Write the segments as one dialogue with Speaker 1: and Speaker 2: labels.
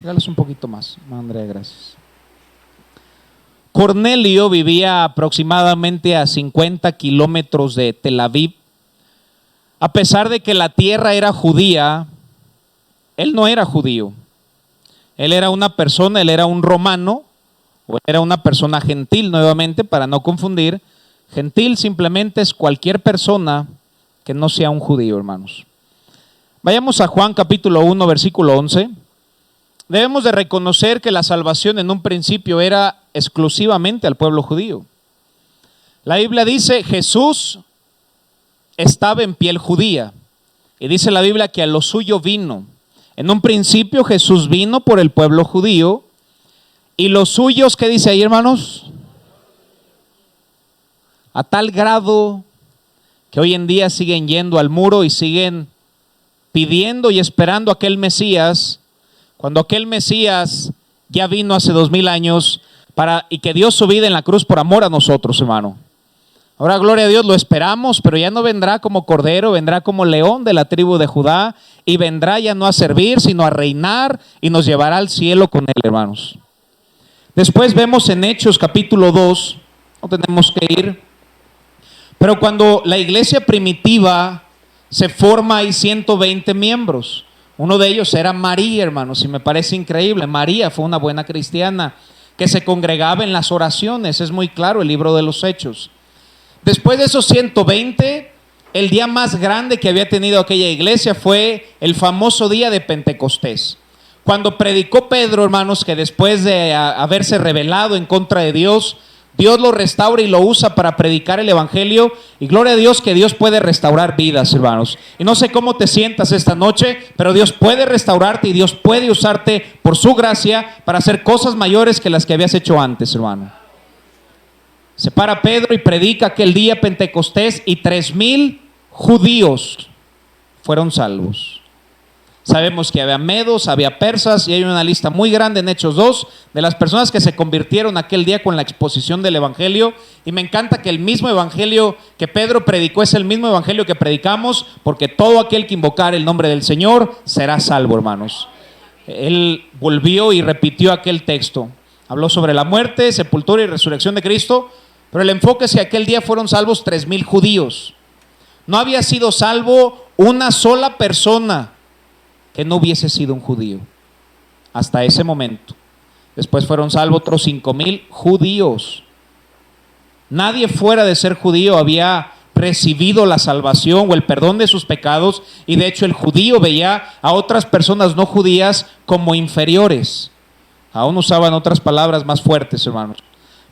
Speaker 1: Regálales un poquito más, Andrea, gracias. Cornelio vivía aproximadamente a 50 kilómetros de Tel Aviv. A pesar de que la tierra era judía, él no era judío. Él era una persona, él era un romano, o era una persona gentil, nuevamente, para no confundir. Gentil simplemente es cualquier persona que no sea un judío, hermanos. Vayamos a Juan capítulo 1, versículo 11. Debemos de reconocer que la salvación en un principio era exclusivamente al pueblo judío. La Biblia dice, Jesús estaba en piel judía. Y dice la Biblia que a lo suyo vino. En un principio Jesús vino por el pueblo judío. Y los suyos, ¿qué dice ahí, hermanos? A tal grado que hoy en día siguen yendo al muro y siguen pidiendo y esperando a aquel Mesías, cuando aquel Mesías ya vino hace 2000 años y que dio su vida en la cruz por amor a nosotros, hermano. Ahora, gloria a Dios, lo esperamos, pero ya no vendrá como cordero, vendrá como león de la tribu de Judá, y vendrá ya no a servir, sino a reinar, y nos llevará al cielo con él, hermanos. Después vemos en Hechos capítulo 2, no tenemos que ir, pero cuando la iglesia primitiva se forma, hay 120 miembros. Uno de ellos era María, hermanos, y me parece increíble. María fue una buena cristiana que se congregaba en las oraciones. Es muy claro el libro de los Hechos. Después de esos 120, el día más grande que había tenido aquella iglesia fue el famoso día de Pentecostés. Cuando predicó Pedro, hermanos, que después de haberse rebelado en contra de Dios, Dios lo restaura y lo usa para predicar el evangelio. Y gloria a Dios que Dios puede restaurar vidas, hermanos. Y no sé cómo te sientas esta noche, pero Dios puede restaurarte y Dios puede usarte por su gracia para hacer cosas mayores que las que habías hecho antes, hermano. Se para Pedro y predica aquel día Pentecostés y 3000 judíos fueron salvos. Sabemos que había medos, había persas, y hay una lista muy grande en Hechos 2 de las personas que se convirtieron aquel día con la exposición del evangelio. Y me encanta que el mismo evangelio que Pedro predicó es el mismo evangelio que predicamos, porque todo aquel que invocar el nombre del Señor será salvo, hermanos. Él volvió y repitió aquel texto. Habló sobre la muerte, sepultura y resurrección de Cristo, pero el enfoque es que aquel día fueron salvos 3000 judíos. No había sido salvo una sola persona que no hubiese sido un judío hasta ese momento. Después fueron salvos otros 5000 judíos. Nadie fuera de ser judío había recibido la salvación o el perdón de sus pecados, y de hecho el judío veía a otras personas no judías como inferiores. Aún usaban otras palabras más fuertes, hermanos.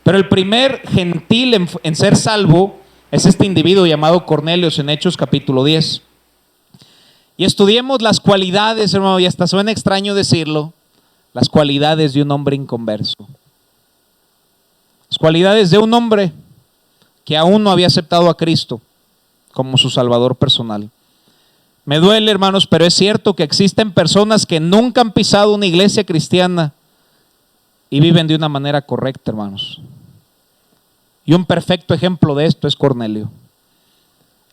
Speaker 1: Pero el primer gentil en ser salvo es este individuo llamado Cornelio en Hechos capítulo 10. Y estudiemos las cualidades, hermano, y hasta suena extraño decirlo, las cualidades de un hombre inconverso. Las cualidades de un hombre que aún no había aceptado a Cristo como su Salvador personal. Me duele, hermanos, pero es cierto que existen personas que nunca han pisado una iglesia cristiana y viven de una manera correcta, hermanos. Y un perfecto ejemplo de esto es Cornelio.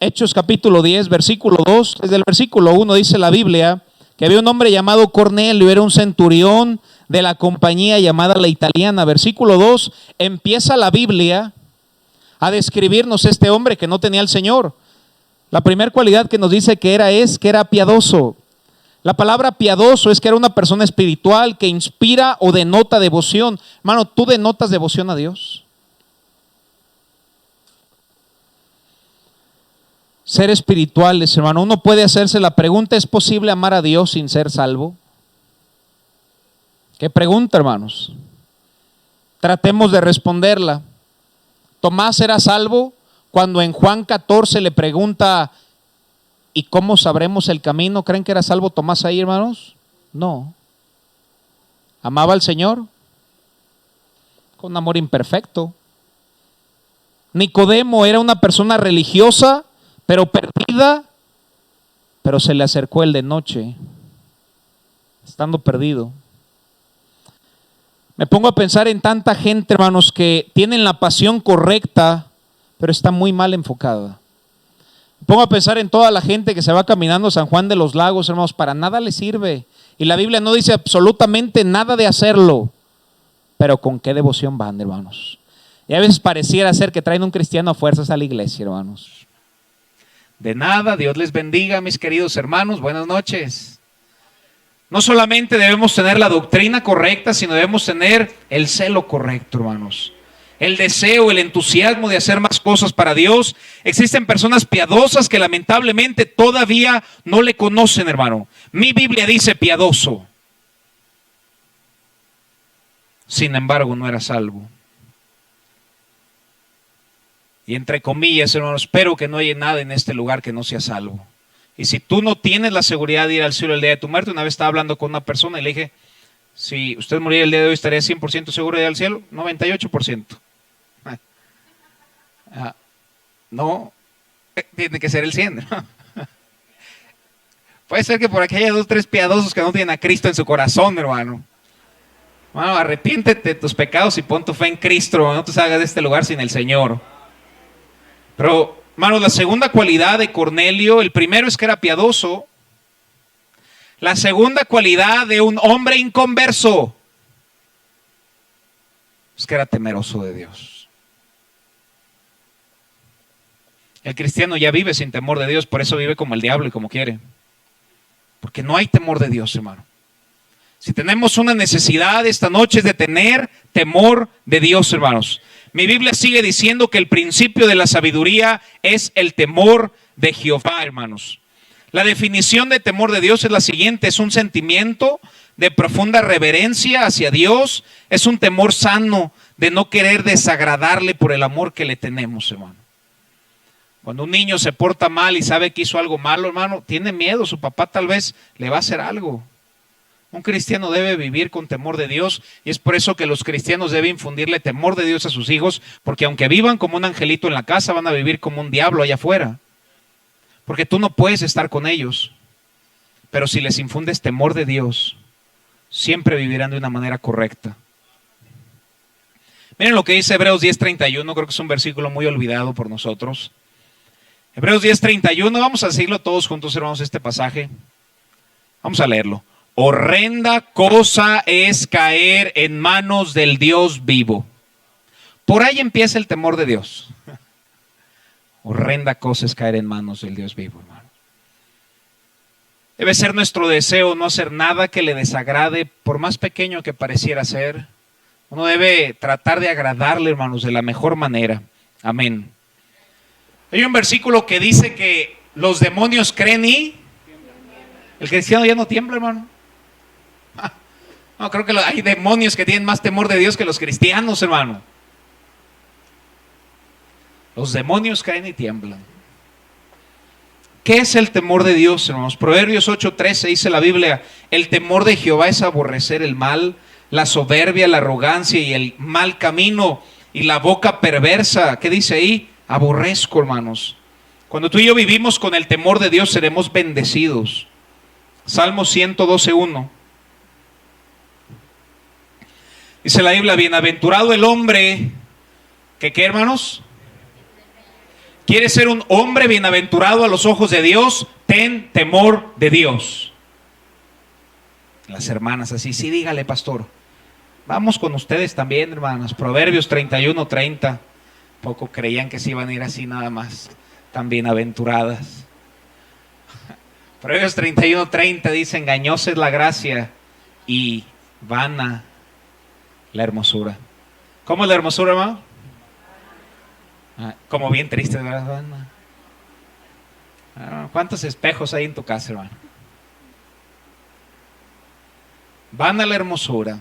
Speaker 1: Hechos capítulo 10, versículo 2, desde el versículo 1 dice la Biblia que había un hombre llamado Cornelio, era un centurión de la compañía llamada la Italiana. Versículo 2, empieza la Biblia a describirnos este hombre que no tenía al Señor. La primera cualidad que nos dice que era es que era piadoso. La palabra piadoso es que era una persona espiritual que inspira o denota devoción. Hermano, ¿tú denotas devoción a Dios? Ser espirituales, hermano, uno puede hacerse la pregunta: ¿es posible amar a Dios sin ser salvo? ¿Qué pregunta, hermanos? Tratemos de responderla. Tomás era salvo cuando en Juan 14 le pregunta: ¿y cómo sabremos el camino? ¿Creen que era salvo Tomás ahí, hermanos? No. ¿Amaba al Señor? Con un amor imperfecto. Nicodemo era una persona religiosa, pero perdida, pero se le acercó el de noche, estando perdido. Me pongo a pensar en tanta gente, hermanos, que tienen la pasión correcta, pero está muy mal enfocada. Me pongo a pensar en toda la gente que se va caminando a San Juan de los Lagos, hermanos, para nada les sirve. Y la Biblia no dice absolutamente nada de hacerlo. Pero ¿con qué devoción van, hermanos? Y a veces pareciera ser que traen un cristiano a fuerzas a la iglesia, hermanos. De nada, Dios les bendiga, mis queridos hermanos. Buenas noches. No solamente debemos tener la doctrina correcta, sino debemos tener el celo correcto, hermanos. El deseo, el entusiasmo de hacer más cosas para Dios. Existen personas piadosas que lamentablemente todavía no le conocen, hermano. Mi Biblia dice piadoso. Sin embargo, no era salvo. Y entre comillas, hermano, espero que no haya nada en este lugar que no sea salvo. Y si tú no tienes la seguridad de ir al cielo el día de tu muerte, una vez estaba hablando con una persona y le dije, si usted muriera el día de hoy, ¿estaría 100% seguro de ir al cielo? 98%. No, tiene que ser el 100. Puede ser que por aquí haya 2 o 3 piadosos que no tienen a Cristo en su corazón, hermano. Bueno, arrepiéntete de tus pecados y pon tu fe en Cristo, hermano. No te salgas de este lugar sin el Señor. Pero, hermanos, la segunda cualidad de Cornelio, el primero es que era piadoso. La segunda cualidad de un hombre inconverso es que era temeroso de Dios. El cristiano ya vive sin temor de Dios, por eso vive como el diablo y como quiere. Porque no hay temor de Dios, hermano. Si tenemos una necesidad esta noche es de tener temor de Dios, hermanos. Mi Biblia sigue diciendo que el principio de la sabiduría es el temor de Jehová, hermanos. La definición de temor de Dios es la siguiente: es un sentimiento de profunda reverencia hacia Dios, es un temor sano de no querer desagradarle por el amor que le tenemos, hermano. Cuando un niño se porta mal y sabe que hizo algo malo, hermano, tiene miedo, su papá tal vez le va a hacer algo. Un cristiano debe vivir con temor de Dios y es por eso que los cristianos deben infundirle temor de Dios a sus hijos, porque aunque vivan como un angelito en la casa, van a vivir como un diablo allá afuera. Porque tú no puedes estar con ellos, pero si les infundes temor de Dios, siempre vivirán de una manera correcta. Miren lo que dice Hebreos 10:31, creo que es un versículo muy olvidado por nosotros. Hebreos 10:31, vamos a decirlo todos juntos, hermanos, este pasaje. Vamos a leerlo. Horrenda cosa es caer en manos del Dios vivo. Por ahí empieza el temor de Dios. Horrenda cosa es caer en manos del Dios vivo, hermano. Debe ser nuestro deseo no hacer nada que le desagrade, por más pequeño que pareciera ser. Uno debe tratar de agradarle, hermanos, de la mejor manera. Amén. Hay un versículo que dice que los demonios creen y el cristiano ya no tiembla, hermano. No, creo que hay demonios que tienen más temor de Dios que los cristianos, hermano. Los demonios caen y tiemblan. ¿Qué es el temor de Dios, hermanos? Proverbios 8:13 dice la Biblia: el temor de Jehová es aborrecer el mal, la soberbia, la arrogancia y el mal camino y la boca perversa. ¿Qué dice ahí? Aborrezco, hermanos. Cuando tú y yo vivimos con el temor de Dios, seremos bendecidos. Salmo 112:1. Dice la Biblia: bienaventurado el hombre que, ¿qué, hermanos? ¿Quieres ser un hombre bienaventurado a los ojos de Dios? Ten temor de Dios. Las hermanas así, sí, dígale, pastor. Vamos con ustedes también, hermanas. Proverbios 31:30. Poco creían que se iban a ir así nada más, tan bienaventuradas. Proverbios 31:30 dice: engañosa es la gracia y vana la hermosura. ¿Cómo es la hermosura, hermano? Como bien triste, ¿verdad? ¿Cuántos espejos hay en tu casa, hermano? Vana la hermosura.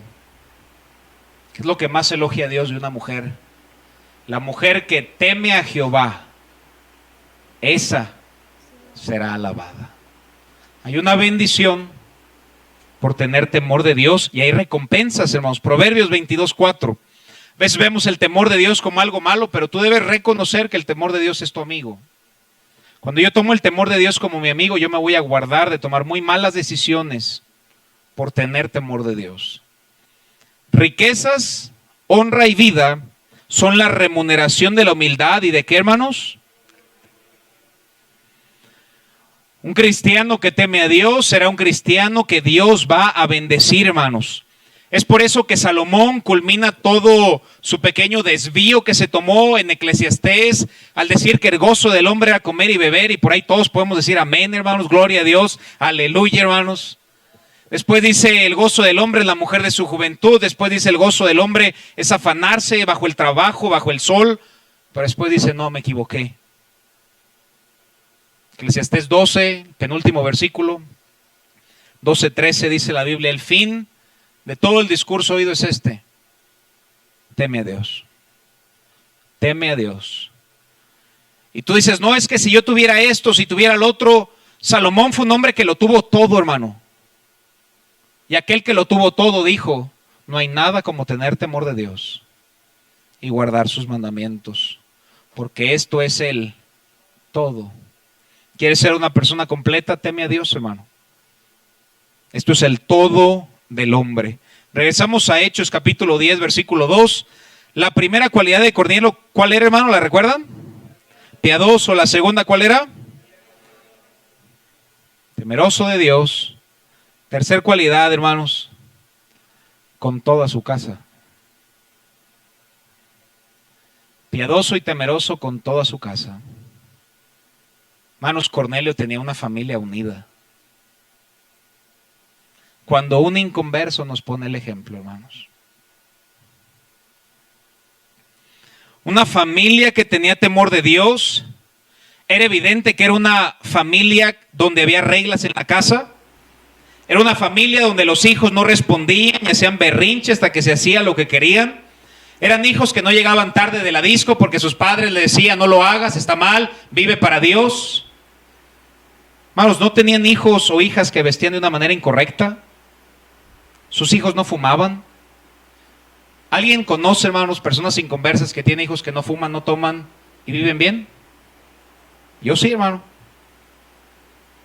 Speaker 1: ¿Qué es lo que más elogia a Dios de una mujer? La mujer que teme a Jehová, esa será alabada. Hay una bendición por tener temor de Dios y hay recompensas, hermanos. Proverbios 22:4. A veces vemos el temor de Dios como algo malo, pero tú debes reconocer que el temor de Dios es tu amigo. Cuando yo tomo el temor de Dios como mi amigo, yo me voy a guardar de tomar muy malas decisiones por tener temor de Dios. Riquezas, honra y vida son la remuneración de la humildad. ¿Y de qué, hermanos? Un cristiano que teme a Dios será un cristiano que Dios va a bendecir, hermanos. Es por eso que Salomón culmina todo su pequeño desvío que se tomó en Eclesiastés al decir que el gozo del hombre era comer y beber, y por ahí todos podemos decir amén, hermanos, gloria a Dios, aleluya, hermanos. Después dice el gozo del hombre es la mujer de su juventud. Después dice el gozo del hombre es afanarse bajo el trabajo, bajo el sol. Pero después dice no, me equivoqué. Eclesiastés 12, penúltimo versículo, 12:13 dice la Biblia, el fin de todo el discurso oído es este: teme a Dios. Teme a Dios. Y tú dices, no, es que si yo tuviera esto, si tuviera el otro. Salomón fue un hombre que lo tuvo todo, hermano. Y aquel que lo tuvo todo dijo, no hay nada como tener temor de Dios y guardar sus mandamientos, porque esto es el todo. ¿Quieres ser una persona completa? Teme a Dios, hermano. Esto es el todo del hombre. Regresamos a Hechos capítulo 10, versículo 2. La primera cualidad de Cornelio, ¿cuál era, hermano? ¿La recuerdan? Piadoso. La segunda, ¿cuál era? Temeroso de Dios. Tercer cualidad, hermanos, con toda su casa. Piadoso y temeroso con toda su casa. Hermanos, Cornelio tenía una familia unida. Cuando un inconverso nos pone el ejemplo, hermanos. Una familia que tenía temor de Dios. Era evidente que era una familia donde había reglas en la casa. Era una familia donde los hijos no respondían y hacían berrinche hasta que se hacía lo que querían. Eran hijos que no llegaban tarde de la disco porque sus padres le decían, no lo hagas, está mal, vive para Dios. Hermanos, no tenían hijos o hijas que vestían de una manera incorrecta. Sus hijos no fumaban. ¿Alguien conoce, hermanos, personas inconversas que tienen hijos que no fuman, no toman y viven bien? Yo sí, hermano.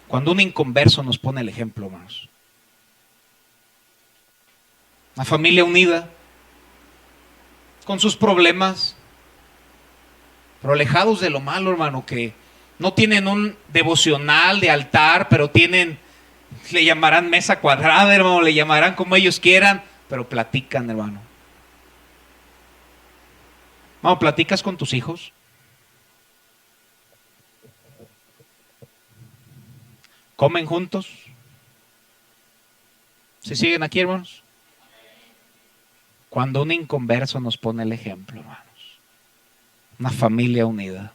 Speaker 1: Cuando un inconverso nos pone el ejemplo, hermanos. Una familia unida, con sus problemas, pero alejados de lo malo, hermano, que no tienen un devocional de altar, pero tienen, le llamarán mesa cuadrada, hermano, le llamarán como ellos quieran, pero platican, hermano. Hermano, ¿platicas con tus hijos? ¿Comen juntos? ¿Se siguen aquí, hermanos? Cuando un inconverso nos pone el ejemplo, hermanos. Una familia unida.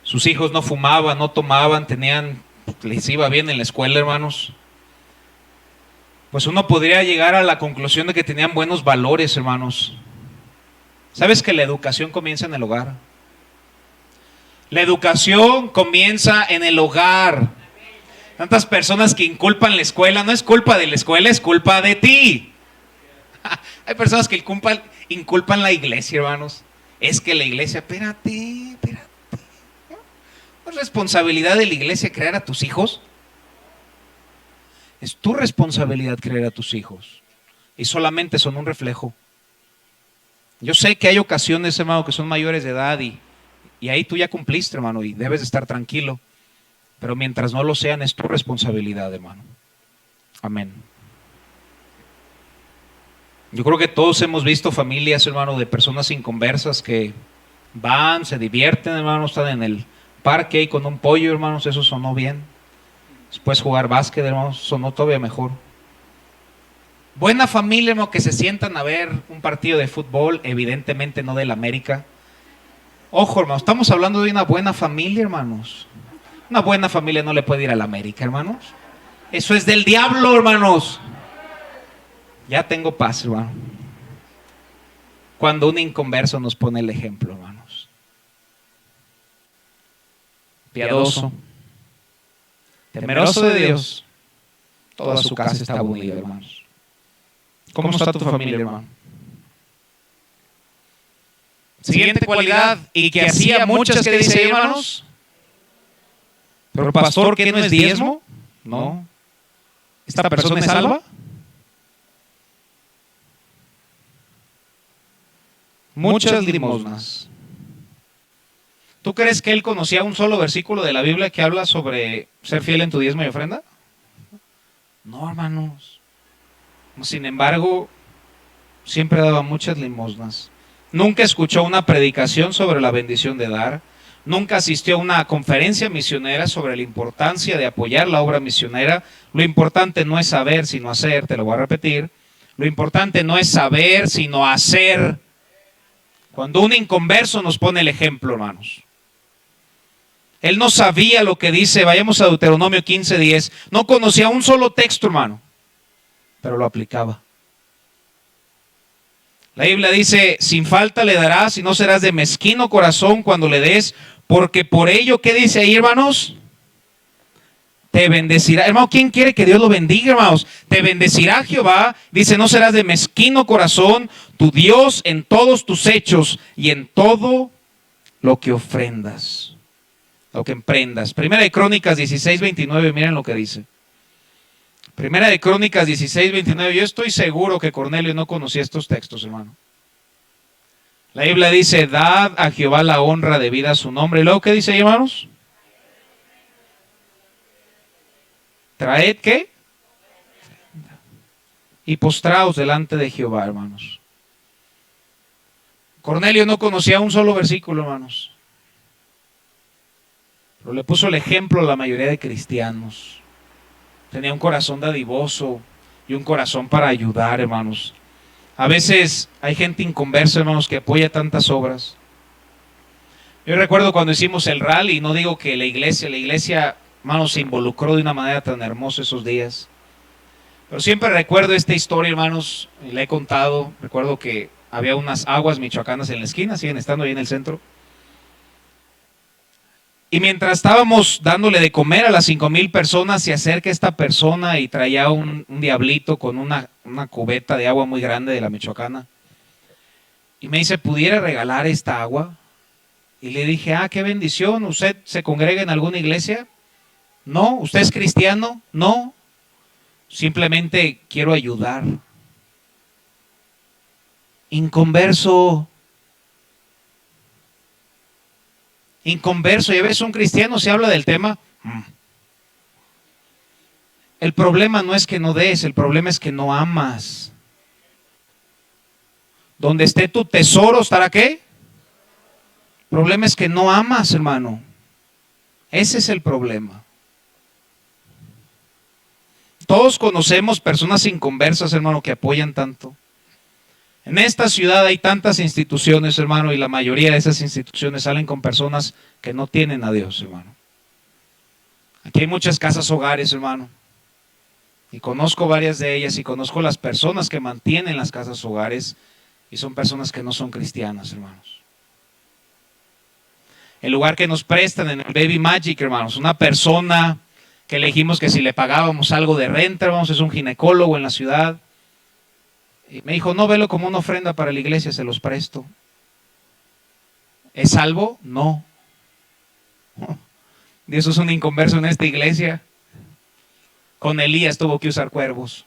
Speaker 1: Sus hijos no fumaban, no tomaban, les iba bien en la escuela, hermanos. Pues uno podría llegar a la conclusión de que tenían buenos valores, hermanos. ¿Sabes que la educación comienza en el hogar? La educación comienza en el hogar. Tantas personas que inculpan la escuela, no es culpa de la escuela, es culpa de ti. Hay personas que inculpan la iglesia, hermanos. Es que la iglesia, espérate. ¿No es responsabilidad de la iglesia crear a tus hijos? Es tu responsabilidad crear a tus hijos. Y solamente son un reflejo. Yo sé que hay ocasiones, hermano, que son mayores de edad y ahí tú ya cumpliste, hermano, y debes de estar tranquilo. Pero mientras no lo sean, es tu responsabilidad, hermano. Amén. Yo creo que todos hemos visto familias, hermano, de personas inconversas que van, se divierten, hermano, están en el parque ahí con un pollo, hermanos, eso sonó bien. Después jugar básquet, hermanos, sonó todavía mejor. Buena familia, hermano, que se sientan a ver un partido de fútbol, evidentemente no del América. Ojo, hermanos, estamos hablando de una buena familia, hermanos. Una buena familia no le puede ir al América, hermanos. Eso es del diablo, hermanos. Ya tengo paz, hermano. Cuando un inconverso nos pone el ejemplo, hermanos. Piadoso, temeroso de Dios. Toda su casa está unida, hermanos. ¿Cómo está tu familia, hermano? Siguiente cualidad, y que hacía muchas, que dice, hermanos. Pero pastor, ¿qué no es diezmo? No. ¿Esta persona es salva? Muchas limosnas. ¿Tú crees que él conocía un solo versículo de la Biblia que habla sobre ser fiel en tu diezmo y ofrenda? No, hermanos. Sin embargo, siempre daba muchas limosnas. Nunca escuchó una predicación sobre la bendición de dar. Nunca asistió a una conferencia misionera sobre la importancia de apoyar la obra misionera. Lo importante no es saber, sino hacer, te lo voy a repetir. Lo importante no es saber, sino hacer. Cuando un inconverso nos pone el ejemplo, hermanos. Él no sabía lo que dice, vayamos a Deuteronomio 15:10. No conocía un solo texto, hermano, pero lo aplicaba. La Biblia dice, sin falta le darás y no serás de mezquino corazón cuando le des, porque por ello, ¿qué dice ahí, hermanos? Te bendecirá. Hermano, ¿quién quiere que Dios lo bendiga, hermanos? Te bendecirá Jehová. Dice, no serás de mezquino corazón, tu Dios en todos tus hechos y en todo lo que ofrendas, lo que emprendas. Primera de Crónicas 16:29, miren lo que dice. Primera de Crónicas 16:29. Yo estoy seguro que Cornelio no conocía estos textos, hermano. La Biblia dice, dad a Jehová la honra debida a su nombre. ¿Y luego qué dice ahí, hermanos? Traed, ¿qué? Y postraos delante de Jehová, hermanos. Cornelio no conocía un solo versículo, hermanos. Pero le puso el ejemplo a la mayoría de cristianos. Tenía un corazón dadivoso y un corazón para ayudar, hermanos. A veces hay gente inconversa, hermanos, que apoya tantas obras. Yo recuerdo cuando hicimos el rally, no digo que la iglesia, hermanos, se involucró de una manera tan hermosa esos días. Pero siempre recuerdo esta historia, hermanos, y la he contado. Recuerdo que había unas aguas michoacanas en la esquina, siguen estando ahí en el centro. Y mientras estábamos dándole de comer a las 5,000 personas, se acerca esta persona y traía un diablito con una cubeta de agua muy grande de la Michoacana. Y me dice, ¿pudiera regalar esta agua? Y le dije, qué bendición. ¿Usted se congrega en alguna iglesia? No. ¿Usted es cristiano? No. Simplemente quiero ayudar. Inconverso. Inconverso. Y a veces un cristiano se habla del tema. El problema no es que no des, el problema es que no amas. Donde esté tu tesoro, ¿estará qué? El problema es que no amas, hermano. Ese es el problema. Todos conocemos personas inconversas, hermano, que apoyan tanto. En esta ciudad hay tantas instituciones, hermano, y la mayoría de esas instituciones salen con personas que no tienen a Dios, hermano. Aquí hay muchas casas hogares, hermano. Y conozco varias de ellas y conozco las personas que mantienen las casas hogares y son personas que no son cristianas, hermanos. El lugar que nos prestan en el Baby Magic, hermanos, una persona que le dijimos que si le pagábamos algo de renta, hermanos, es un ginecólogo en la ciudad. Y me dijo, no, velo como una ofrenda para la iglesia, se los presto. ¿Es salvo? No. Dios es un inconverso en esta iglesia. Con Elías tuvo que usar cuervos.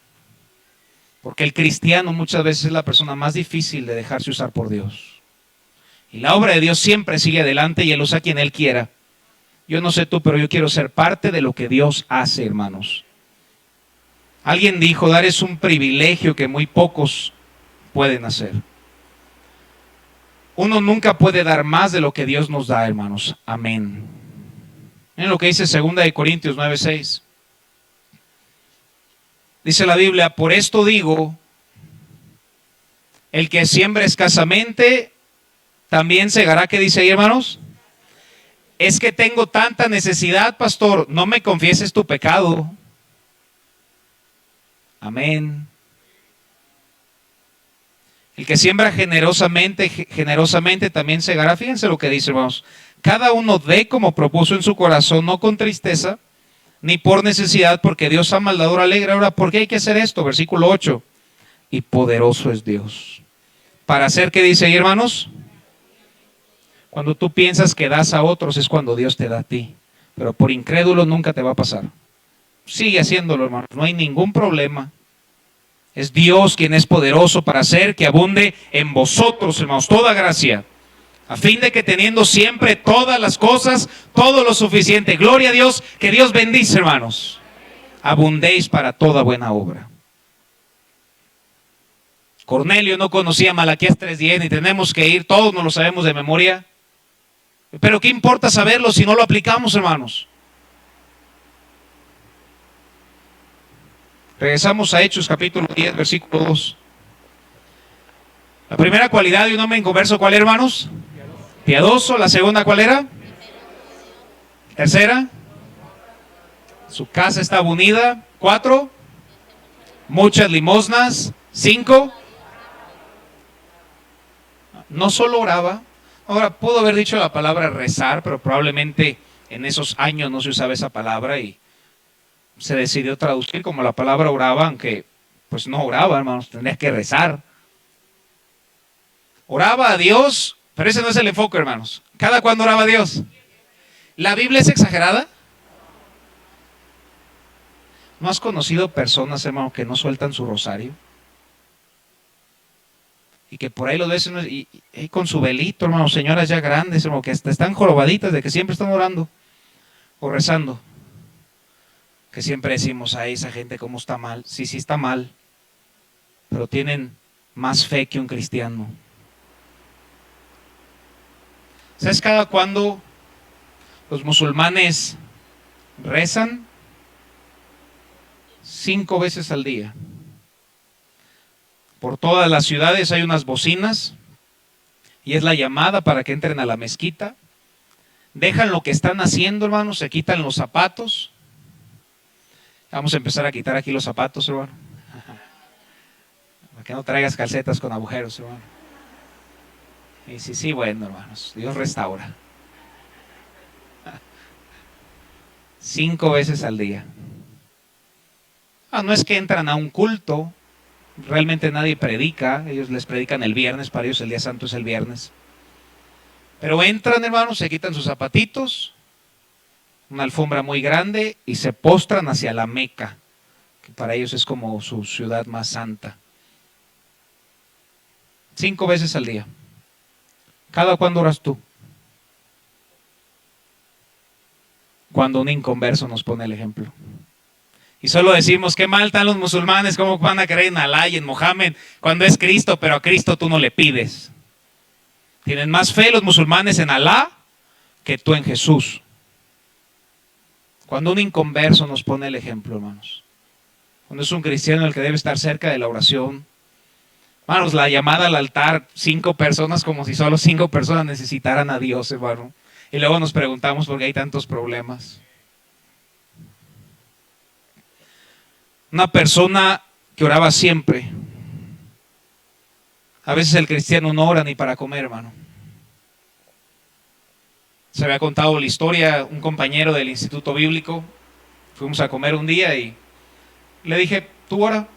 Speaker 1: Porque el cristiano muchas veces es la persona más difícil de dejarse usar por Dios. Y la obra de Dios siempre sigue adelante y Él usa a quien Él quiera. Yo no sé tú, pero yo quiero ser parte de lo que Dios hace, hermanos. Alguien dijo, dar es un privilegio que muy pocos pueden hacer. Uno nunca puede dar más de lo que Dios nos da, hermanos. Amén. Miren lo que dice 2 Corintios 9:6. Dice la Biblia, por esto digo, el que siembra escasamente, también segará. ¿Qué dice ahí, hermanos? Es que tengo tanta necesidad, pastor, no me confieses tu pecado. Amén. El que siembra generosamente también segará. Fíjense lo que dice, hermanos. Cada uno dé como propuso en su corazón, no con tristeza, ni por necesidad, porque Dios ama al dador alegre. Ahora, ¿por qué hay que hacer esto? Versículo 8. Y poderoso es Dios. Para hacer, ¿qué dice ahí, hermanos? Cuando tú piensas que das a otros es cuando Dios te da a ti. Pero por incrédulo nunca te va a pasar. Sigue haciéndolo, hermanos. No hay ningún problema. Es Dios quien es poderoso para hacer que abunde en vosotros, hermanos, toda gracia, A fin de que teniendo siempre todas las cosas, todo lo suficiente. Gloria a Dios, que Dios bendice, hermanos. Abundéis para toda buena obra. Cornelio no conocía Malaquías 3:10 y tenemos que ir, todos nos lo sabemos de memoria. Pero ¿qué importa saberlo si no lo aplicamos, hermanos? Regresamos a Hechos capítulo 10, versículo 2. La primera cualidad de un hombre inconverso, ¿cuál, hermanos? Piadoso. La segunda, ¿cuál era? Tercera, su casa estaba unida. 4, muchas limosnas. 5, no solo oraba. Ahora, pudo haber dicho la palabra rezar, pero probablemente en esos años no se usaba esa palabra y se decidió traducir como la palabra oraba, aunque pues no oraba, hermanos, tendría que rezar. Oraba a Dios, pero ese no es el enfoque, hermanos. ¿Cada cuándo oraba a Dios? ¿La Biblia es exagerada? ¿No has conocido personas, hermano, que no sueltan su rosario? Y que por ahí lo ves y con su velito, hermano, señoras ya grandes, hermano, que están jorobaditas de que siempre están orando o rezando. Que siempre decimos, ay, esa gente cómo está mal. Sí, sí está mal, pero tienen más fe que un cristiano. ¿Sabes cada cuándo los musulmanes rezan? 5 veces al día. Por todas las ciudades hay unas bocinas y es la llamada para que entren a la mezquita. Dejan lo que están haciendo, hermanos, se quitan los zapatos. Vamos a empezar a quitar aquí los zapatos, hermano. Para que no traigas calcetas con agujeros, hermano. Y sí, bueno, hermanos, Dios restaura. 5 veces al día. No es que entran a un culto, realmente nadie predica, ellos les predican el viernes, para ellos el día santo es el viernes. Pero entran, hermanos, se quitan sus zapatitos, una alfombra muy grande y se postran hacia la Meca, que para ellos es como su ciudad más santa. 5 veces al día. ¿Cada cuándo oras tú? Cuando un inconverso nos pone el ejemplo. Y solo decimos, qué mal están los musulmanes, cómo van a creer en Alá y en Mohammed, cuando es Cristo, pero a Cristo tú no le pides. Tienen más fe los musulmanes en Alá que tú en Jesús. Cuando un inconverso nos pone el ejemplo, hermanos. Cuando es un cristiano el que debe estar cerca de la oración. Hermanos, la llamada al altar, 5 personas, como si solo 5 personas necesitaran a Dios, hermano. Y luego nos preguntamos por qué hay tantos problemas. Una persona que oraba siempre. A veces el cristiano no ora ni para comer, hermano. Se había contado la historia, un compañero del Instituto Bíblico. Fuimos a comer un día y le dije, tú ora.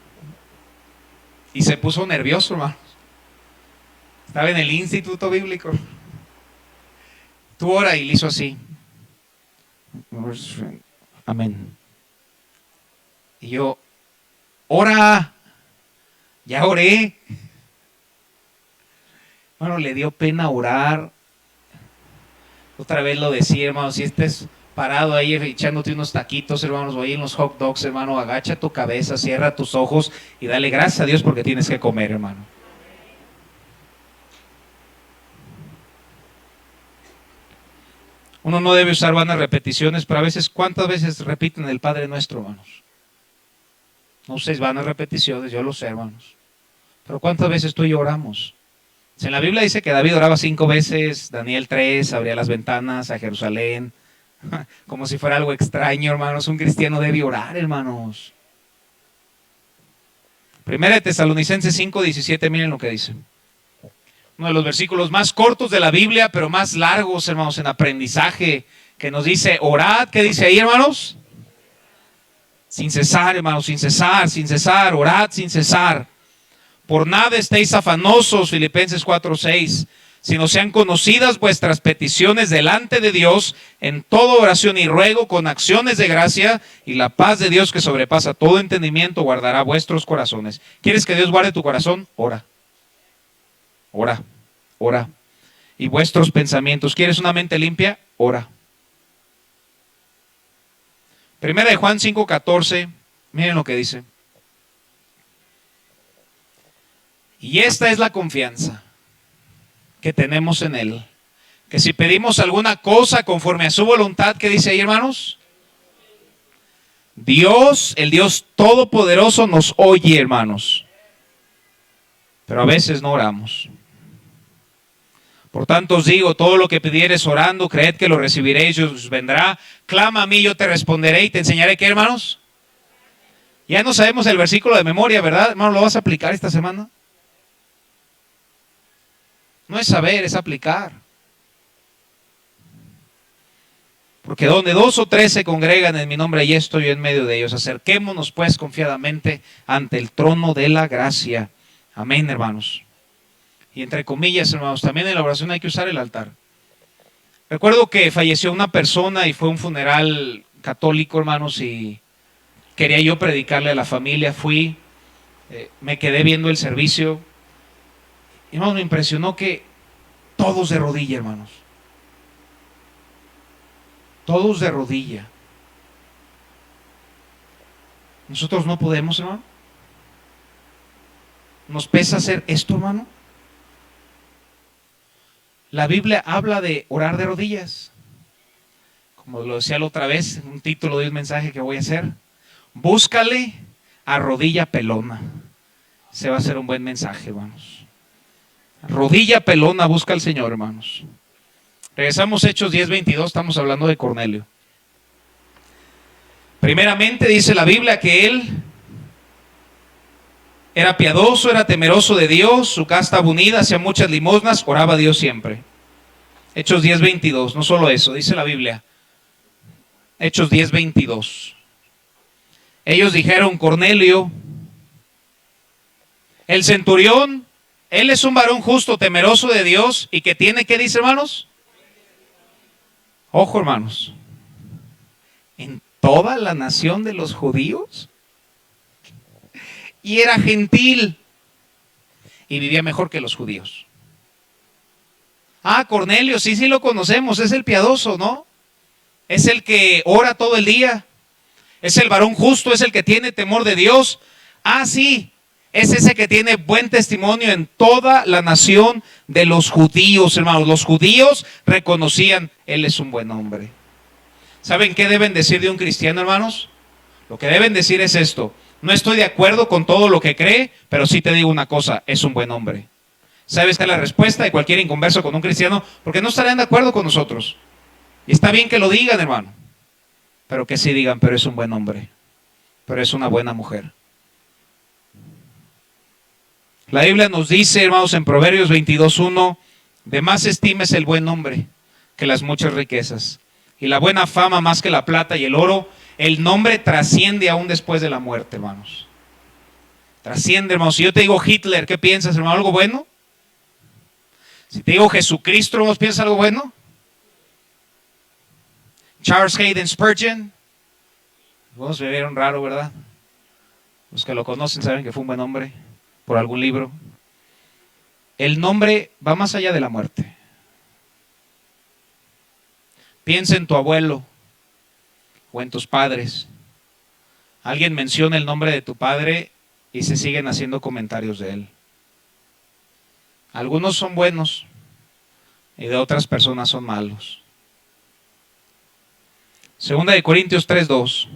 Speaker 1: Y se puso nervioso, hermano. Estaba en el Instituto Bíblico. Tú ora, y le hizo así. Amén. Y yo, ora. Ya oré. Bueno, le dio pena orar. Otra vez lo decía, hermano, si estés parado ahí echándote unos taquitos, hermanos, o ahí en los hot dogs, hermano, agacha tu cabeza, cierra tus ojos y dale gracias a Dios porque tienes que comer, hermano. Uno no debe usar vanas repeticiones, pero a veces, ¿cuántas veces repiten el Padre Nuestro, hermanos? No uséis vanas repeticiones, yo lo sé, hermanos. Pero ¿cuántas veces tú y yo oramos? En la Biblia dice que David oraba 5 veces, Daniel 3, abría las ventanas a Jerusalén, como si fuera algo extraño, hermanos. Un cristiano debe orar, hermanos. Primera de Tesalonicenses 5:17, miren lo que dice. Uno de los versículos más cortos de la Biblia, pero más largos, hermanos, en aprendizaje, que nos dice, orad, ¿qué dice ahí, hermanos? Sin cesar, hermanos, sin cesar, orad sin cesar. Por nada estéis afanosos, Filipenses 4:6, sino sean conocidas vuestras peticiones delante de Dios en toda oración y ruego con acciones de gracia, y la paz de Dios que sobrepasa todo entendimiento guardará vuestros corazones. ¿Quieres que Dios guarde tu corazón? Ora. Ora, ora. y vuestros pensamientos. ¿Quieres una mente limpia? Ora. Primera de Juan 5:14, miren lo que dice. Y esta es la confianza que tenemos en Él, que si pedimos alguna cosa conforme a su voluntad, ¿qué dice ahí, hermanos? Dios, el Dios Todopoderoso, nos oye, hermanos. Pero a veces no oramos. Por tanto os digo, todo lo que pidiereis orando, creed que lo recibiréis y os vendrá. Clama a mí, yo te responderé y te enseñaré qué, hermanos. Ya no sabemos el versículo de memoria, ¿verdad? Hermano, ¿lo vas a aplicar esta semana? No es saber, es aplicar. Porque donde 2 o 3 se congregan en mi nombre, ahí estoy yo en medio de ellos. Acerquémonos pues confiadamente ante el trono de la gracia. Amén, hermanos. Y entre comillas, hermanos, también en la oración hay que usar el altar. Recuerdo que falleció una persona y fue un funeral católico, hermanos, y quería yo predicarle a la familia. Fui, me quedé viendo el servicio. Y, hermanos, me impresionó que todos de rodilla, hermanos. Todos de rodilla. Nosotros no podemos, hermano. Nos pesa hacer esto, hermano. La Biblia habla de orar de rodillas. Como lo decía la otra vez, un título de un mensaje que voy a hacer. Búscale a rodilla pelona. Ese va a ser un buen mensaje, hermanos. Rodilla pelona, busca al Señor, hermanos. Regresamos a Hechos 10:22, estamos hablando de Cornelio. Primeramente dice la Biblia que él era piadoso, era temeroso de Dios, su casa estaba unida, hacía muchas limosnas, oraba a Dios siempre. Hechos 10:22, no solo eso, dice la Biblia. Hechos 10:22. Ellos dijeron, Cornelio, el centurión, él es un varón justo, temeroso de Dios y que tiene, ¿qué dice, hermanos? Ojo, hermanos, en toda la nación de los judíos, y era gentil y vivía mejor que los judíos. Ah, Cornelio, sí lo conocemos, es el piadoso, ¿no? Es el que ora todo el día, es el varón justo, es el que tiene temor de Dios. Ah, sí, es ese que tiene buen testimonio en toda la nación de los judíos, hermanos. Los judíos reconocían, él es un buen hombre. ¿Saben qué deben decir de un cristiano, hermanos? Lo que deben decir es esto: no estoy de acuerdo con todo lo que cree, pero sí te digo una cosa, es un buen hombre. ¿Sabes qué es la respuesta de cualquier inconverso con un cristiano? Porque no estarán de acuerdo con nosotros. Y está bien que lo digan, hermano, pero que sí digan, pero es un buen hombre, pero es una buena mujer. La Biblia nos dice, hermanos, en Proverbios 22:1, de más estima es el buen hombre que las muchas riquezas, y la buena fama más que la plata y el oro. El nombre trasciende aún después de la muerte, hermanos. Trasciende, hermanos. Si yo te digo Hitler, ¿qué piensas, hermano? ¿Algo bueno? Si te digo Jesucristo, ¿vos piensas algo bueno? Charles Hayden Spurgeon. Vos me vieron raro, ¿verdad? Los que lo conocen saben que fue un buen hombre por algún libro. El nombre va más allá de la muerte. Piensa en tu abuelo o en tus padres. Alguien menciona el nombre de tu padre y se siguen haciendo comentarios de él. Algunos son buenos y de otras personas son malos. Segunda de Corintios 3:2.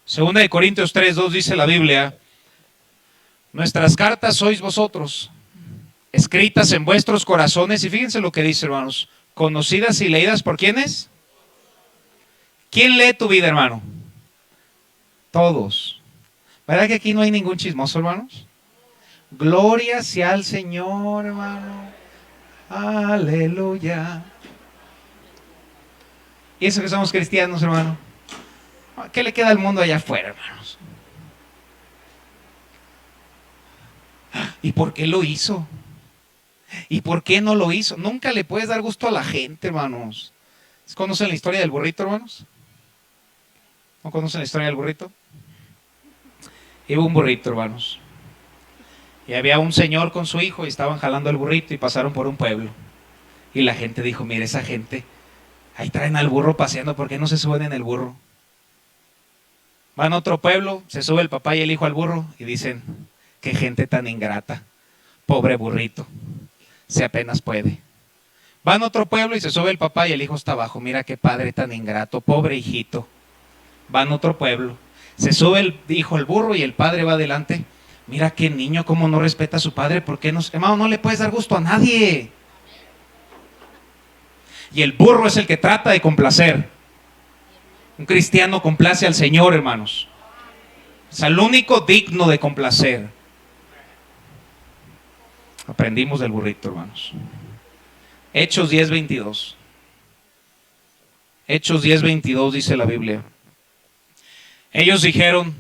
Speaker 1: Segunda de Corintios 3:2 dice la Biblia: nuestras cartas sois vosotros, escritas en vuestros corazones. Y fíjense lo que dice, hermanos: conocidas y leídas por ¿quiénes? ¿Quién lee tu vida, hermano? Todos. ¿Verdad que aquí no hay ningún chismoso, hermanos? Gloria sea al Señor, hermano. Aleluya. Y eso que somos cristianos, hermano. ¿Qué le queda al mundo allá afuera, hermanos? ¿Y por qué lo hizo? ¿Y por qué no lo hizo? Nunca le puedes dar gusto a la gente, hermanos. ¿Conocen la historia del burrito, hermanos? ¿No conocen la historia del burrito? Iba un burrito, hermanos. Y había un señor con su hijo y estaban jalando el burrito y pasaron por un pueblo. Y la gente dijo, mire esa gente, ahí traen al burro paseando, ¿por qué no se suben en el burro? Van a otro pueblo, se sube el papá y el hijo al burro y dicen, qué gente tan ingrata, pobre burrito, si apenas puede. Van a otro pueblo y se sube el papá y el hijo está abajo, mira qué padre tan ingrato, pobre hijito. Van a otro pueblo, se sube el hijo al burro y el padre va adelante. Mira qué niño, cómo no respeta a su padre, ¿por qué no? Hermano, no le puedes dar gusto a nadie. Y el burro es el que trata de complacer. Un cristiano complace al Señor, hermanos. Es el único digno de complacer. Aprendimos del burrito, hermanos. Hechos 10:22. Hechos 10:22 dice la Biblia. Ellos dijeron,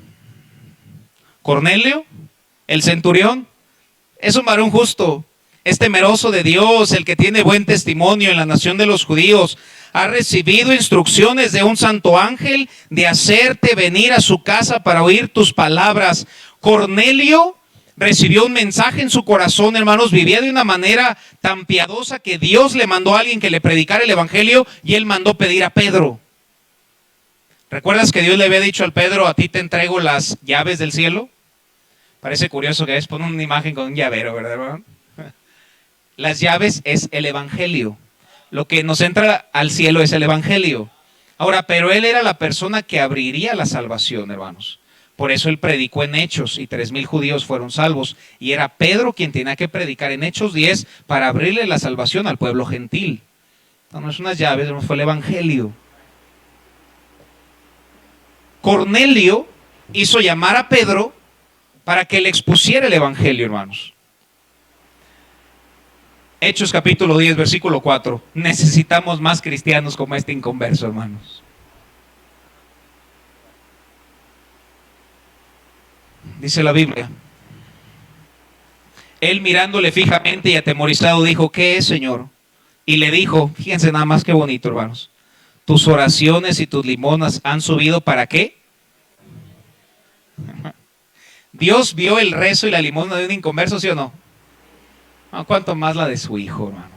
Speaker 1: Cornelio, el centurión, es un varón justo, es temeroso de Dios, el que tiene buen testimonio en la nación de los judíos. Ha recibido instrucciones de un santo ángel de hacerte venir a su casa para oír tus palabras. Cornelio recibió un mensaje en su corazón, hermanos, vivía de una manera tan piadosa que Dios le mandó a alguien que le predicara el evangelio y él mandó pedir a Pedro. ¿Recuerdas que Dios le había dicho al Pedro, a ti te entrego las llaves del cielo? Parece curioso que es poner una imagen con un llavero, ¿verdad, hermano? Las llaves es el evangelio. Lo que nos entra al cielo es el evangelio. Ahora, pero él era la persona que abriría la salvación, hermanos. Por eso él predicó en Hechos y 3,000 judíos fueron salvos. Y era Pedro quien tenía que predicar en Hechos 10 para abrirle la salvación al pueblo gentil. No es unas llaves, fue el evangelio. Cornelio hizo llamar a Pedro para que le expusiera el evangelio, hermanos. Hechos capítulo 10, versículo 4. Necesitamos más cristianos como este inconverso, hermanos. Dice la Biblia. Él mirándole fijamente y atemorizado dijo, ¿qué es, Señor? Y le dijo, fíjense nada más qué bonito, hermanos. Tus oraciones y tus limonas han subido ¿para qué? Dios vio el rezo y la limosna de un inconverso, ¿sí o no? ¿Cuánto más la de su hijo, hermano?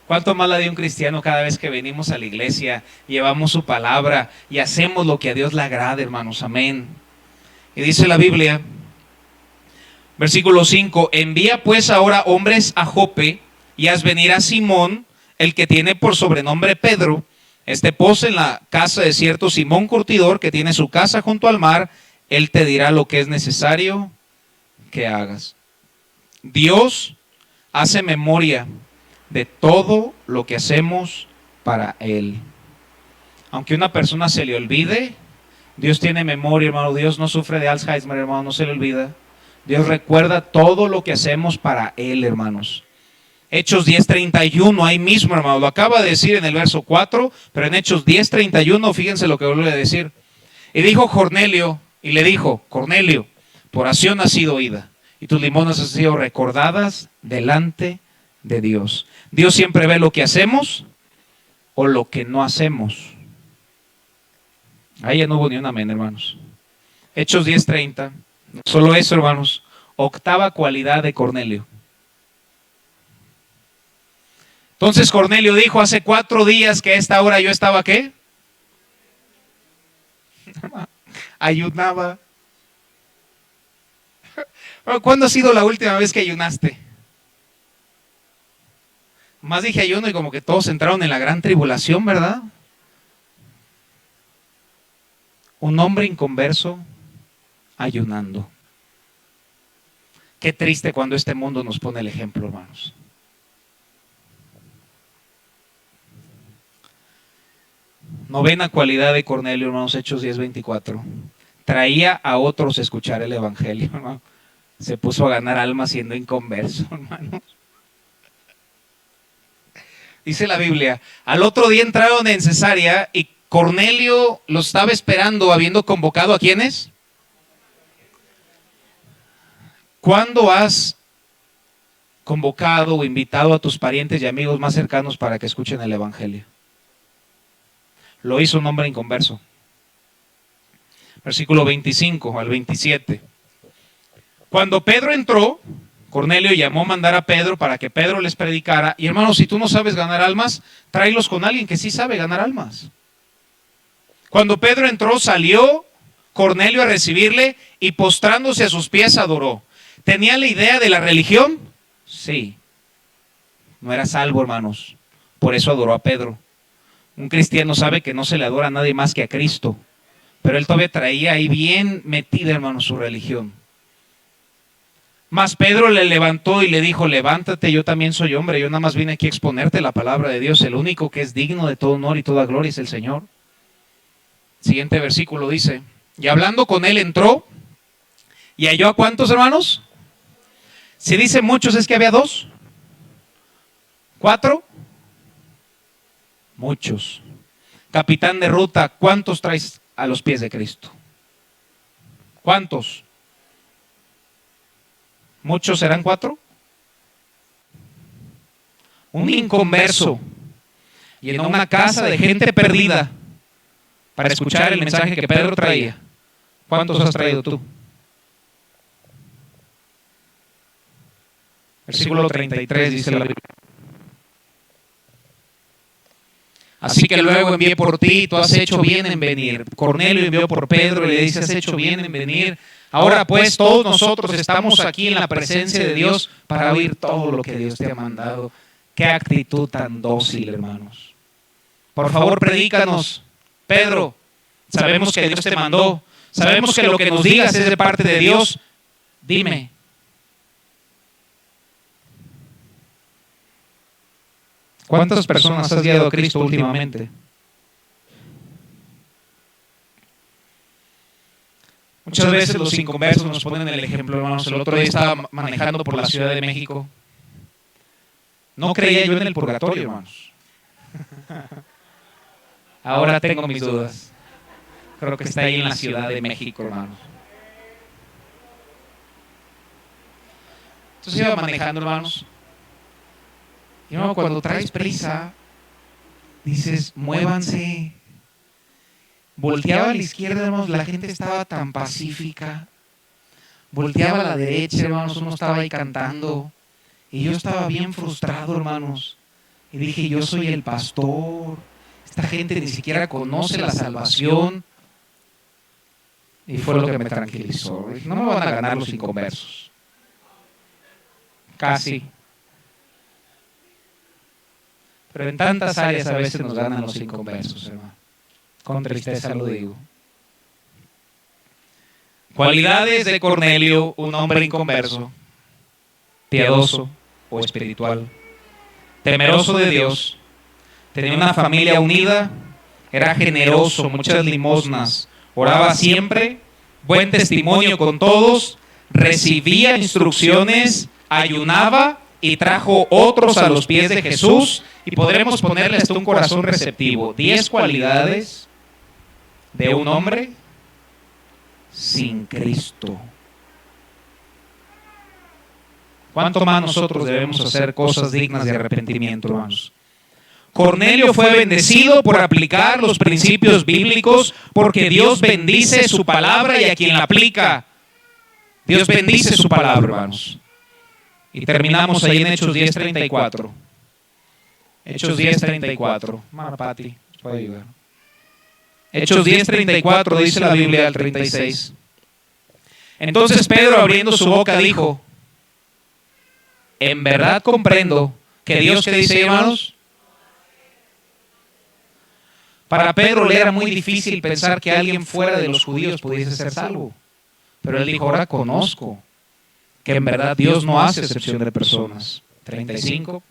Speaker 1: ¿Cuánto más la de un cristiano cada vez que venimos a la iglesia, llevamos su palabra y hacemos lo que a Dios le agrade, hermanos? Amén. Y dice la Biblia, versículo 5, envía pues ahora hombres a Jope y haz venir a Simón, el que tiene por sobrenombre Pedro. Este posa en la casa de cierto Simón Curtidor, que tiene su casa junto al mar. Él te dirá lo que es necesario que hagas. Dios hace memoria de todo lo que hacemos para Él. Aunque una persona se le olvide, Dios tiene memoria, hermano. Dios no sufre de Alzheimer, hermano, no se le olvida. Dios recuerda todo lo que hacemos para Él, hermanos. Hechos 10:31, ahí mismo, hermano, lo acaba de decir en el verso 4, pero en Hechos 10:31, fíjense lo que vuelve a decir. Y dijo Cornelio, y le dijo, Cornelio, tu oración ha sido oída, y tus limonas han sido recordadas delante de Dios. Dios siempre ve lo que hacemos o lo que no hacemos. Ahí ya no hubo ni un amén, hermanos. Hechos 10:30, solo eso, hermanos, octava cualidad de Cornelio. Entonces Cornelio dijo, hace 4 días que a esta hora yo estaba, ¿qué? Ayunaba. ¿Cuándo ha sido la última vez que ayunaste? Más dije ayuno y como que todos entraron en la gran tribulación, ¿verdad? Un hombre inconverso ayunando. Qué triste cuando este mundo nos pone el ejemplo, hermanos. Novena cualidad de Cornelio, hermanos, Hechos 10:24. Traía a otros a escuchar el evangelio, hermano. Se puso a ganar almas siendo inconverso, hermanos. Dice la Biblia, al otro día entraron en Cesarea y Cornelio los estaba esperando, habiendo convocado ¿a quiénes? ¿Cuándo has convocado o invitado a tus parientes y amigos más cercanos para que escuchen el evangelio? Lo hizo un hombre inconverso. Versículo 25 al 27. Cuando Pedro entró, Cornelio llamó a mandar a Pedro para que Pedro les predicara. Y hermanos, si tú no sabes ganar almas, tráelos con alguien que sí sabe ganar almas. Cuando Pedro entró, salió Cornelio a recibirle y postrándose a sus pies adoró. ¿Tenía la idea de la religión? Sí. No era salvo, hermanos. Por eso adoró a Pedro. Un cristiano sabe que no se le adora a nadie más que a Cristo. Pero él todavía traía ahí bien metida, hermanos, su religión. Mas Pedro le levantó y le dijo, levántate, yo también soy hombre, yo nada más vine aquí a exponerte la palabra de Dios, el único que es digno de todo honor y toda gloria es el Señor. Siguiente versículo dice, y hablando con él entró, y halló a ¿cuántos, hermanos? Si dice muchos, es que había 2, 4, muchos. Capitán de ruta, ¿cuántos traes a los pies de Cristo? ¿Cuántos? ¿Muchos serán 4? Un inconverso llenó una casa de gente perdida para escuchar el mensaje que Pedro traía. ¿Cuántos has traído tú? Versículo 33 dice la Biblia. Así que luego envié por ti, tú has hecho bien en venir. Cornelio envió por Pedro y le dice, has hecho bien en venir. Ahora pues todos nosotros estamos aquí en la presencia de Dios para oír todo lo que Dios te ha mandado. Qué actitud tan dócil, hermanos. Por favor, predícanos. Pedro, sabemos que Dios te mandó. Sabemos que lo que nos digas es de parte de Dios. Dime. ¿Cuántas personas has guiado a Cristo últimamente? Muchas veces los inconversos nos ponen el ejemplo, hermanos. El otro día estaba manejando por la Ciudad de México. No creía yo en el purgatorio, hermanos. Ahora tengo mis dudas. Creo que está ahí en la Ciudad de México, hermanos. Entonces iba manejando, hermanos. Y hermano, cuando traes prisa, dices, muévanse. Volteaba a la izquierda, hermanos, la gente estaba tan pacífica. Volteaba a la derecha, hermanos, uno estaba ahí cantando. Y yo estaba bien frustrado, hermanos. Y dije, yo soy el pastor. Esta gente ni siquiera conoce la salvación. Y fue lo que me tranquilizó. Dije, no me van a ganar los inconversos. Casi. Pero en tantas áreas a veces nos ganan los inconversos, hermano. Con tristeza lo digo. Cualidades de Cornelio, un hombre inconverso, piadoso o espiritual, temeroso de Dios, tenía una familia unida, era generoso, muchas limosnas, oraba siempre, buen testimonio con todos, recibía instrucciones, ayunaba y trajo otros a los pies de Jesús, y podremos ponerle hasta un corazón receptivo. 10 cualidades de un hombre sin Cristo. ¿Cuánto más nosotros debemos hacer cosas dignas de arrepentimiento, hermanos? Cornelio fue bendecido por aplicar los principios bíblicos, porque Dios bendice su palabra y a quien la aplica. Dios bendice su palabra, hermanos. Y terminamos ahí en Hechos 10:34. Hechos 10:34. Mara Pati, puede ayudar. Hechos 10:34 dice la Biblia al 36. Entonces Pedro, abriendo su boca, dijo, en verdad comprendo que Dios, ¿qué dice, hermanos? Para Pedro le era muy difícil pensar que alguien fuera de los judíos pudiese ser salvo. Pero él dijo, ahora conozco que en verdad Dios no hace excepción de personas. 35.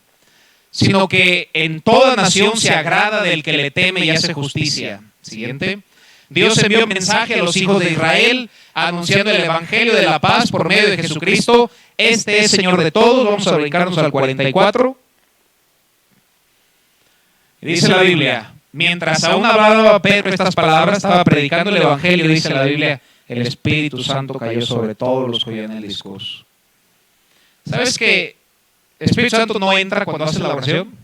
Speaker 1: Sino que en toda nación se agrada del que le teme y hace justicia. Siguiente. Dios envió un mensaje a los hijos de Israel anunciando el evangelio de la paz por medio de Jesucristo. Este es Señor de todos. Vamos a brincarnos al 44. Dice la Biblia, mientras aún hablaba Pedro estas palabras, estaba predicando el evangelio, dice la Biblia, el Espíritu Santo cayó sobre todos los que oían el discurso. ¿Sabes que el Espíritu Santo no entra cuando haces la oración?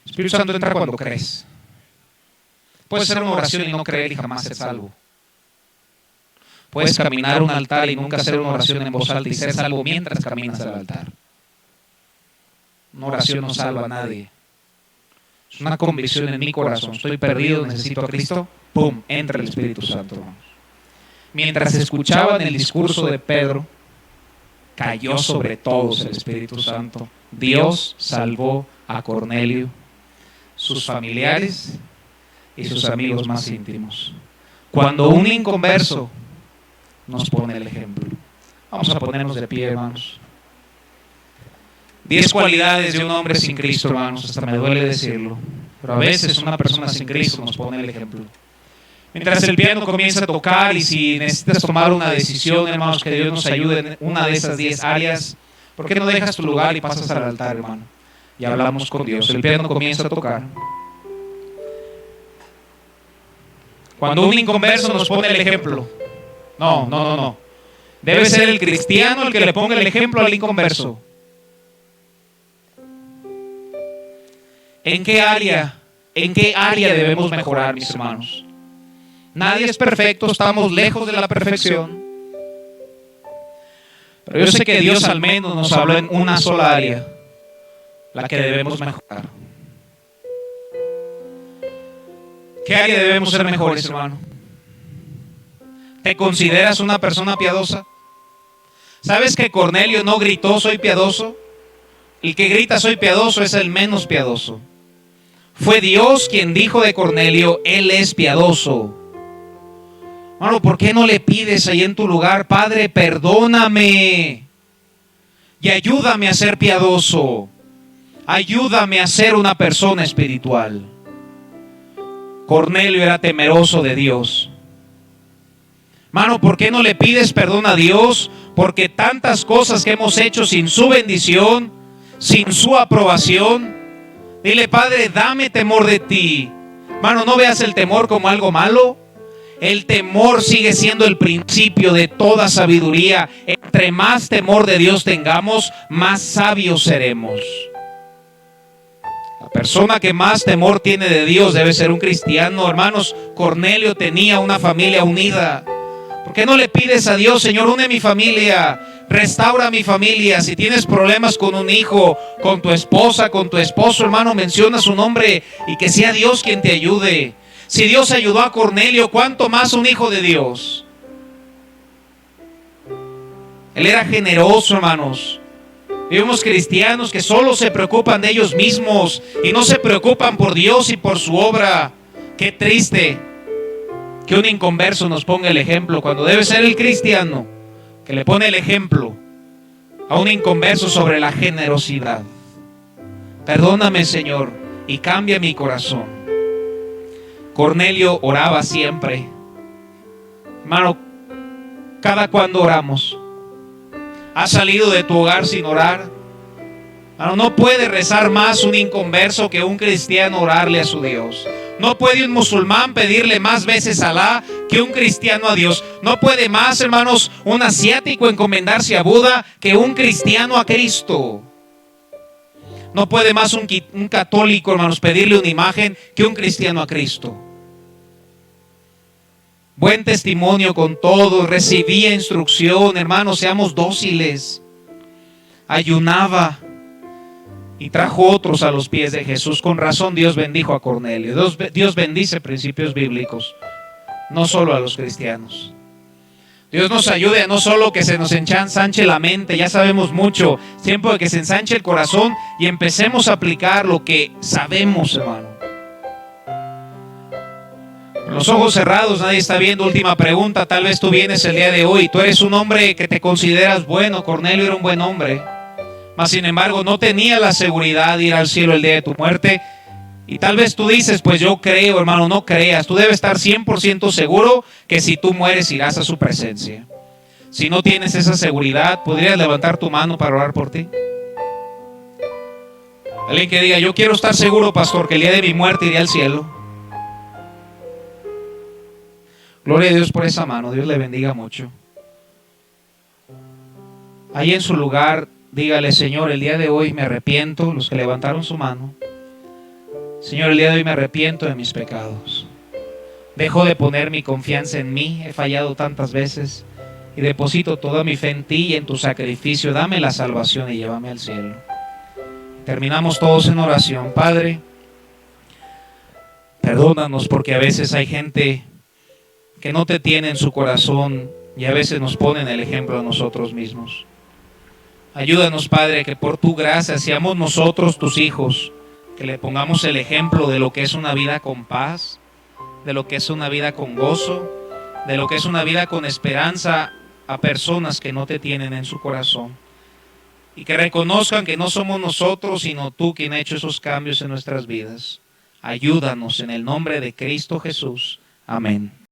Speaker 1: El Espíritu Santo entra cuando crees. Puedes hacer una oración y no creer y jamás ser salvo. Puedes caminar a un altar y nunca hacer una oración en voz alta y ser salvo mientras caminas al altar. Una oración no salva a nadie. Es una convicción en mi corazón. Estoy perdido, necesito a Cristo. ¡Pum! Entra el Espíritu Santo. Mientras escuchaban el discurso de Pedro, cayó sobre todos el Espíritu Santo. Dios salvó a Cornelio, sus familiares y sus amigos más íntimos. Cuando un inconverso nos pone el ejemplo. Vamos a ponernos de pie, hermanos. 10 cualidades de un hombre sin Cristo, hermanos. Hasta me duele decirlo, pero a veces una persona sin Cristo nos pone el ejemplo. Mientras el piano comienza a tocar, y si necesitas tomar una decisión, hermanos, que Dios nos ayude en una de esas 10 áreas, ¿por qué no dejas tu lugar y pasas al altar, hermano? Y hablamos con Dios. El piano comienza a tocar. Cuando un inconverso nos pone el ejemplo, no. Debe ser el cristiano el que le ponga el ejemplo al inconverso. ¿En qué área debemos mejorar, mis hermanos? Nadie es perfecto, estamos lejos de la perfección. Pero yo sé que Dios al menos nos habló en una sola área, la que debemos mejorar. ¿Qué área debemos ser mejores, hermano? ¿Te consideras una persona piadosa? ¿Sabes que Cornelio no gritó soy piadoso? El que grita soy piadoso es el menos piadoso. Fue Dios quien dijo de Cornelio, él es piadoso. Hermano, ¿por qué no le pides ahí en tu lugar, Padre, perdóname y ayúdame a ser piadoso? Ayúdame a ser una persona espiritual. Cornelio era temeroso de Dios. Hermano, ¿por qué no le pides perdón a Dios? Porque tantas cosas que hemos hecho sin su bendición, sin su aprobación. Dile, Padre, dame temor de ti. Hermano, no veas el temor como algo malo. El temor sigue siendo el principio de toda sabiduría. Entre más temor de Dios tengamos, más sabios seremos. La persona que más temor tiene de Dios debe ser un cristiano. Hermanos, Cornelio tenía una familia unida. ¿Por qué no le pides a Dios, Señor, une mi familia, restaura mi familia? Si tienes problemas con un hijo, con tu esposa, con tu esposo, hermano, menciona su nombre y que sea Dios quien te ayude. Si Dios ayudó a Cornelio, ¿cuánto más un hijo de Dios? Él era generoso, hermanos. Vivimos cristianos que solo se preocupan de ellos mismos y no se preocupan por Dios y por su obra. Qué triste que un inconverso nos ponga el ejemplo, cuando debe ser el cristiano que le pone el ejemplo a un inconverso sobre la generosidad. Perdóname, Señor, y cambia mi corazón. Cornelio oraba siempre. Hermano, ¿cada cuándo oramos? ¿Has salido de tu hogar sin orar? Hermano, no puede rezar más un inconverso que un cristiano orarle a su Dios. No puede un musulmán pedirle más veces a Alá que un cristiano a Dios. No puede más, hermanos, un asiático encomendarse a Buda que un cristiano a Cristo. No puede más un católico, hermanos, pedirle una imagen que un cristiano a Cristo. Buen testimonio con todo, recibía instrucción, hermanos, seamos dóciles. Ayunaba y trajo otros a los pies de Jesús. Con razón Dios bendijo a Cornelio. Dios bendice principios bíblicos, no solo a los cristianos. Dios nos ayude a no solo que se nos ensanche la mente, ya sabemos mucho, tiempo de que se ensanche el corazón y empecemos a aplicar lo que sabemos, hermano. Con los ojos cerrados, nadie está viendo. Última pregunta, tal vez tú vienes el día de hoy, tú eres un hombre que te consideras bueno. Cornelio era un buen hombre, mas sin embargo no tenía la seguridad de ir al cielo el día de tu muerte. Y tal vez tú dices, pues yo creo, hermano. No creas, tú debes estar 100% seguro que si tú mueres irás a su presencia. Si no tienes esa seguridad, ¿podrías levantar tu mano para orar por ti? Alguien que diga, yo quiero estar seguro, pastor, que el día de mi muerte iré al cielo. Gloria a Dios por esa mano, Dios le bendiga mucho. Ahí en su lugar, dígale, Señor, el día de hoy me arrepiento. Los que levantaron su mano, Señor, el día de hoy me arrepiento de mis pecados. Dejo de poner mi confianza en mí, he fallado tantas veces, y deposito toda mi fe en ti y en tu sacrificio. Dame la salvación y llévame al cielo. Terminamos todos en oración. Padre, perdónanos porque a veces hay gente que no te tiene en su corazón y a veces nos ponen el ejemplo a nosotros mismos. Ayúdanos, Padre, que por tu gracia seamos nosotros tus hijos, que le pongamos el ejemplo de lo que es una vida con paz, de lo que es una vida con gozo, de lo que es una vida con esperanza a personas que no te tienen en su corazón. Y que reconozcan que no somos nosotros, sino tú quien ha hecho esos cambios en nuestras vidas. Ayúdanos en el nombre de Cristo Jesús. Amén.